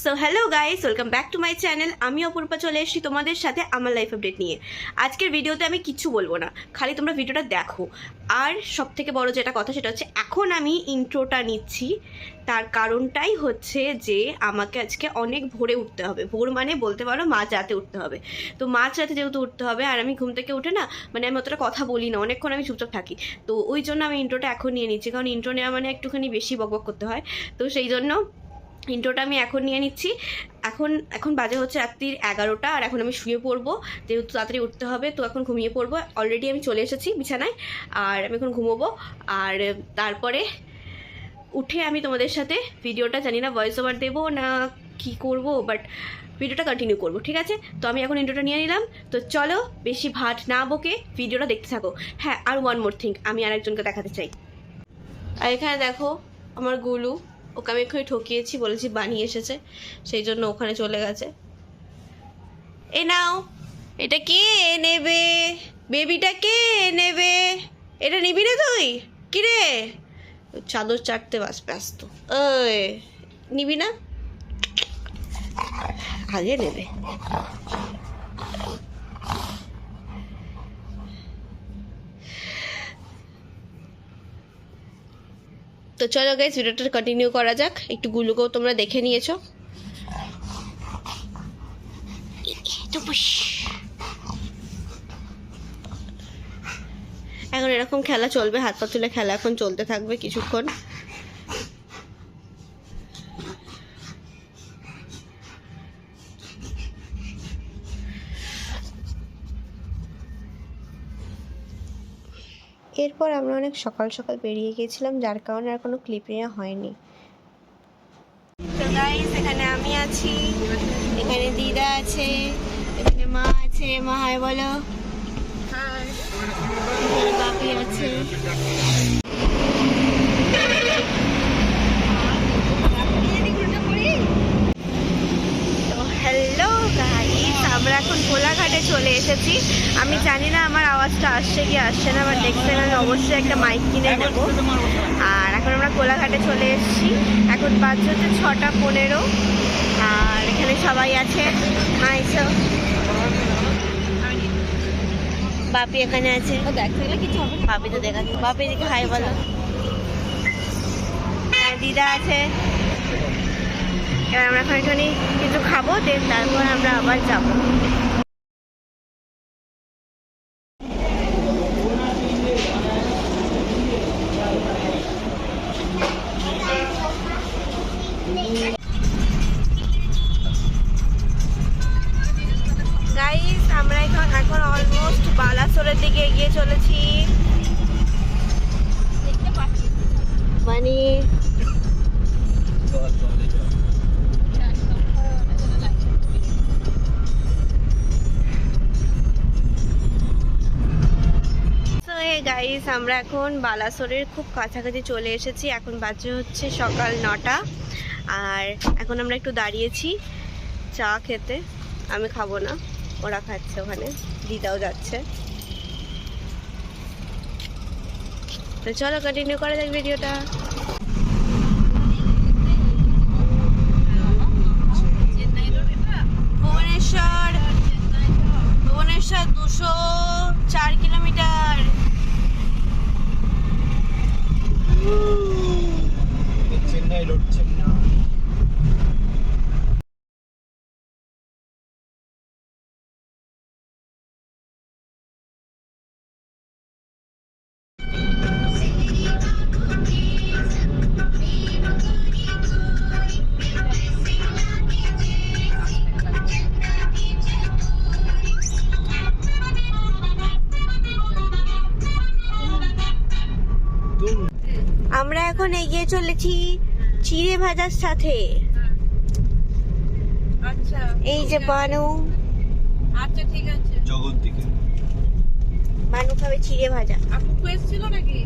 So hello guys, welcome back to my channel. আমি অপূর্বা চলে এসেছি তোমাদের সাথে আমার লাইফ আপডেট নিয়ে। আজকের ভিডিওতে আমি কিচ্ছু বলবো না, খালি তোমরা ভিডিওটা দেখো। আর সব থেকে বড় যেটা কথা সেটা হচ্ছে এখন আমি ইন্ট্রোটা নিচ্ছি, তার কারণটাই হচ্ছে যে আমাকে আজকে অনেক ভোরে উঠতে হবে। ভোর মানে বলতে পারো মাঝরাতে উঠতে হবে। তো মাঝরাতে যেহেতু উঠতে হবে, আর আমি ঘুম থেকে উঠে না মানে আমি অতটা কথা বলি না, অনেকক্ষণ আমি চুপচাপ থাকি। তো ওই জন্য আমি ইন্ট্রোটা এখন নিয়ে নিচ্ছি, কারণ ইন্ট্রো নেওয়া মানে একটুখানি বেশি বকবক করতে হয়। তো সেই জন্য ইন্ট্রোটা আমি এখন নিয়ে নিচ্ছি। এখন বাজে হচ্ছে রাত্রির 11টা, আর এখন আমি শুয়ে পড়বো যেহেতু তাড়াতাড়ি উঠতে হবে। তো এখন ঘুমিয়ে পড়বো, অলরেডি আমি চলে এসেছি বিছানায়, আর আমি এখন ঘুমোবো। আর তারপরে উঠে আমি তোমাদের সাথে ভিডিওটা জানি না ভয়েস ওভার দেবো না কি করব, বাট ভিডিওটা কন্টিনিউ করবো, ঠিক আছে? তো আমি এখন ইন্ট্রোটা নিয়ে নিলাম। তো চলো বেশি ভাট না বকে ভিডিওটা দেখতে থাকো। হ্যাঁ, আর ওয়ান মোর থিং, আমি আরেকজনকে দেখাতে চাই। আর এখানে দেখো আমার গুলু, ওকে আমি এক্ষুনি ঠকিয়েছি, বলেছি বানিয়ে এসেছে, সেই জন্য ওখানে চলে গেছে। এ নাও, এটা কে নেবে? বেবিটা কে নেবে? এটা নিবি না তুই? কিরে চাদর চাটতে ব্যস্ত। ওই নিবি না? আগে নেবে। তো চলো গাইস, ভিডিওটা কন্টিনিউ করা যাক। একটু গুলুকেও তোমরা দেখে নিয়েছো। এখন এরকম খেলা চলবে, হাত পা তুলে খেলা এখন চলতে থাকবে কিছুক্ষণ। এরপর আমরা অনেক সকাল সকাল বেরিয়ে গিয়েছিলাম, যার কারণে আর কোনো ক্লিপ নেওয়া হয়নি। তো গাইস, এখানে আমি আছি, এখানে দিদা আছে, এখানে মা আছে। মা হাই বলো। হাই। এখানে বাপি আছে। হ্যালো গাইস, আমরা এখন কোলাঘাটে চলে এসেছি। আমি জানি না আমার আওয়াজটা আসছে কি আসছে না, বাট নেক্সট টাইম আমি অবশ্যই একটা মাইক কিনে নেব। আর এখন আমরা কোলাঘাটে চলে এসেছি, এখন বাজে হচ্ছে 6:15। আর এখানে সবাই আছে। মাইসো বাপি এখানে আছে। বাপি তো দেখা, বাপি দিকে হাই বলো। হ্যাঁ, দিদা আছে। এবার আমরা এখন এখানে কিছু খাবো, দেন তারপর আমরা আবার যাবো। গাইস, আমরা এখন অলমোস্ট বালাসোরের দিকে এগিয়ে চলেছি। মানে গাইস, আমরা এখন বালাসোরের খুব কাছাকাছি চলে এসেছি। এখন বাজে হচ্ছে সকাল 9টা, আর এখন আমরা একটু দাঁড়িয়েছি চা খেতে। আমি খাবো না, ওরা খাচ্ছে, ওখানে দিদাও যাচ্ছে। তো চলো কন্টিনিউ করা যাক ভিডিওটা। ভুবনেশ্বর 204 কিলোমিটার। চেন্নাই রোড, চেন্নাই। আমরা এখন এগিয়ে চলেছি চিড়ে ভাজার সাথে। আচ্ছা, এই যে বানু, আচ্ছা ঠিক আছে। জগৎ দিকে বানু খাবে চিড়ে ভাজা। আপু এসেছিল নাকি?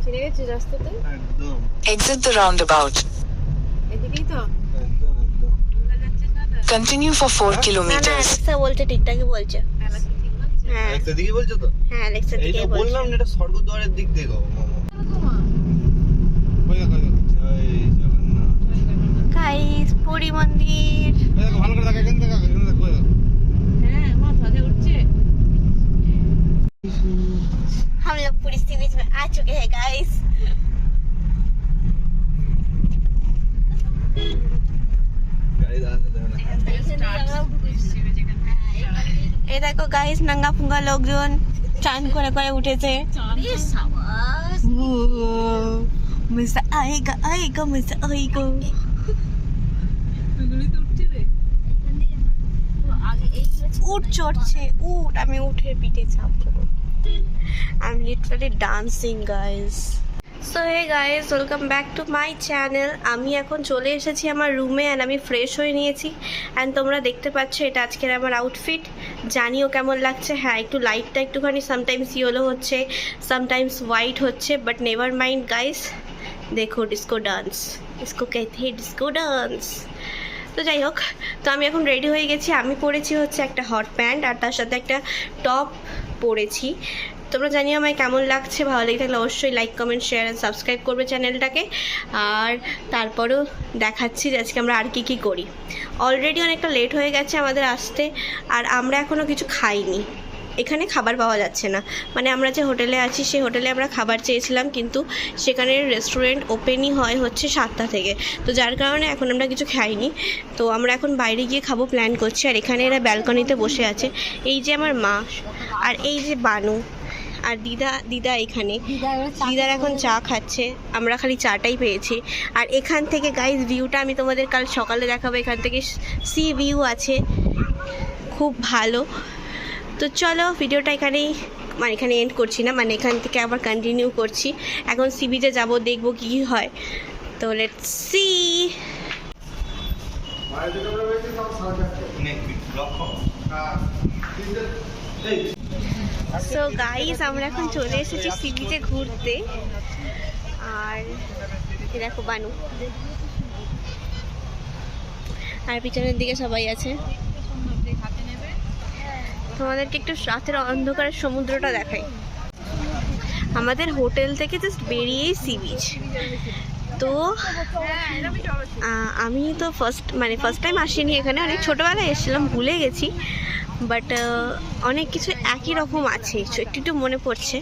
চিড়ে গেছে রাস্তাতে। একদম। Exit the roundabout. এদিকেই তো একদম একদম ভুলে যাচ্ছিস না তো? Continue for 4 না না kilometers. অ্যালেক্সা বলছে ঠিকঠাকই বলছে। মেলা কি ঠিক হচ্ছে? হ্যাঁ একটা দিকে বলছো তো হ্যাঁ অ্যালেক্সা এই তো ঠিকই বলছে। বললাম না, এটা স্বর্গদ্বারের দিক দিয়ে গো মামা। জয় জগন্নাথ। গাইস পুরী মন্দির। ভালো করে দেখো, এখান থেকে দেখো। হ্যাঁ মা ধ্বজা উঠছে। हम लोग पूरी सी बीच में आ चुके हैं गाइस। গাড়ি দাঁড়াতে দেবে না। এই দেখো গাইস নাঙ্গা ফুঙ্গা লোকজন চান করে করে উঠেছে। মজা আয়েগা আয়েগা মজা আয়েগা। এগুলি তো উঠছে রে। উঠ চড়ছে উঠ, আমি উঠে পিঠে চাপবো। I'm literally dancing guys. So hey guys, welcome back to my channel. আমি এখন চলে এসেছি আমার রুমে অ্যান্ড আমি ফ্রেশ হয়ে নিয়েছি অ্যান্ড তোমরা দেখতে পাচ্ছ এটা আজকের আমার আউটফিট। জানিও কেমন লাগছে। হ্যাঁ একটু লাইটটা একটুখানি সামটাইমস ইয়েলো হচ্ছে, সামটাইমস হোয়াইট হচ্ছে, বাট নেভার মাইন্ড গাইস। দেখো ডিস্কো ডান্স, ডিস্কো कहते हैं ডিস্কো ডান্স। তো যাই হোক, তো আমি এখন রেডি হয়ে গেছি। আমি পরেছি হচ্ছে একটা হট প্যান্ট আর তার সাথে একটা টপ পরেছি। তোমরা জানিও আমায় কেমন লাগছে। ভালো লেগে থাকলে অবশ্যই like comment share and subscribe করবে চ্যানেলটাকে। আর তারপরেও দেখাচ্ছি যে আজকে আমরা আর কি করি। অলরেডি অনেকটা লেট হয়ে গেছে আমাদের আসতে, আর আমরা এখনও কিছু খাইনি। এখানে খাবার পাওয়া যাচ্ছে না, মানে আমরা যে হোটেলে আছি সেই হোটেলে আমরা খাবার চেয়েছিলাম, কিন্তু সেখানে রেস্টুরেন্ট ওপেনই হয় হচ্ছে 7টা থেকে, তো যার কারণে এখন আমরা কিছু খাইনি। তো আমরা এখন বাইরে গিয়ে খাবো প্ল্যান করছি। আর এখানে এরা ব্যালকনিতে বসে আছে। এই যে আমার মা, আর এই যে বানু, আর দিদা এখানে। দিদার এখন চা খাচ্ছে, আমরা খালি চাটাই পেয়েছি। আর এখান থেকে গাইস ভিউটা আমি তোমাদের কাল সকালে দেখাবো। এখান থেকে সি ভিউ আছে, খুব ভালো। তো চলো ভিডিওটা এখানেই, মানে এখানে এন্ড করছি না, মানে এখান থেকে আবার কন্টিনিউ করছি। এখন সি বিচে যাবো, দেখবো কী হয়। তো লেটস সি। সো গাইস আমরা এখন চলে এসেছি সি বিচে ঘুরতে। আর এ দেখো বানু, আর পিছনের দিকে সবাই আছে। তোমাদেরকে একটু রাতের অন্ধকারের সমুদ্রটা দেখাই। আমাদের হোটেল থেকে জাস্ট বেরিয়েই সি বিচ। তো আমি তো ফার্স্ট টাইম আসিনি এখানে, অনেক ছোটোবেলায় এসেছিলাম, ভুলে গেছি। বাট অনেক কিছু একই রকম আছে, একটু একটু মনে পড়ছে।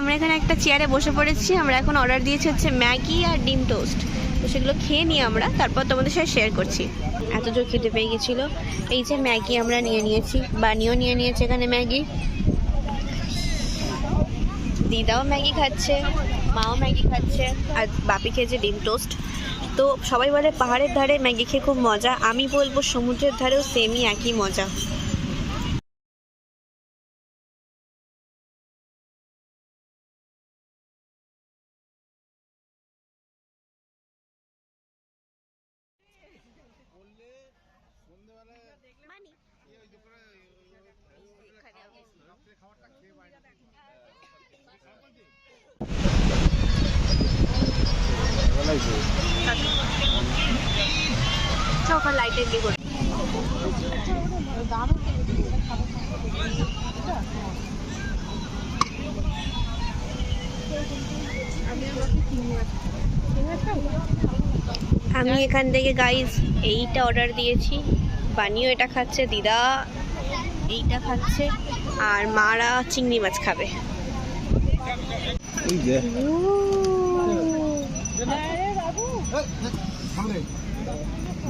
আমরা এখানে একটা চেয়ারে বসে পড়েছি। আমরা এখন অর্ডার দিয়েছি হচ্ছে ম্যাগি আর ডিম টোস্ট। তো সেগুলো খেয়ে নিই আমরা, তারপর তোমাদের সাথে শেয়ার করছি। এত জোর খেতে পেয়ে গেছিলো। এই যে ম্যাগি আমরা নিয়ে নিয়েছি, বানিও নিয়ে নিয়েছে এখানে ম্যাগি, দিদাও ম্যাগি খাচ্ছে, মাও ম্যাগি খাচ্ছে, আর বাপি খেয়েছে ডিম টোস্ট। তো সবাই বলে পাহাড়ের ধারে ম্যাগি খেয়ে খুব মজা, আমি বলবো সমুদ্রের ধারেও সেমই একই মজা। সকাল লাইটের দিকে আমি এখান থেকে গাইস এইটা অর্ডার দিয়েছি। বানিও এটা খাচ্ছে, দিদা এইটা খাচ্ছে, আর মারা চিংড়ি মাছ খাবে।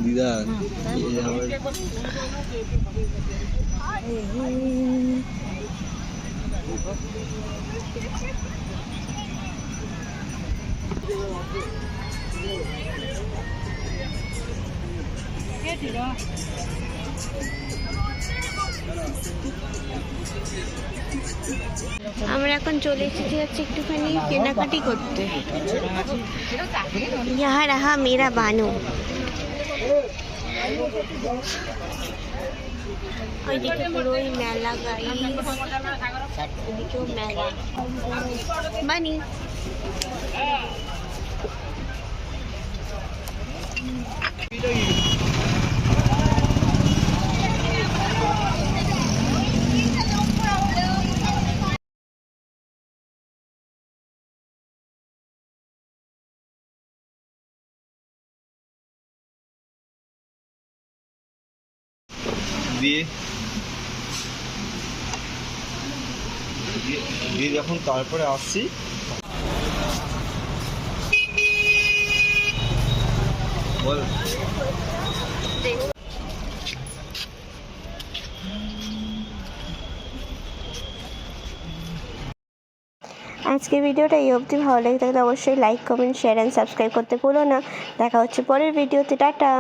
দিদা আমরা এখন চলে এসেছি হচ্ছে একটুখানি কেনাকাটি করতে। ইহা রাহা মেরা বানু। ওইদিকে পুরোই মেলা গাইস, ওইদিকেও মেলা। বানি দিয়ে দিয়ে যখন তারপরে আসছি বল আজকের ভিডিওটা এই অবধি ভালো লেগে থাকলে অবশ্যই like comment share and subscribe করতে ভুলো না। দেখা হচ্ছে পরের ভিডিওতে। টাটা।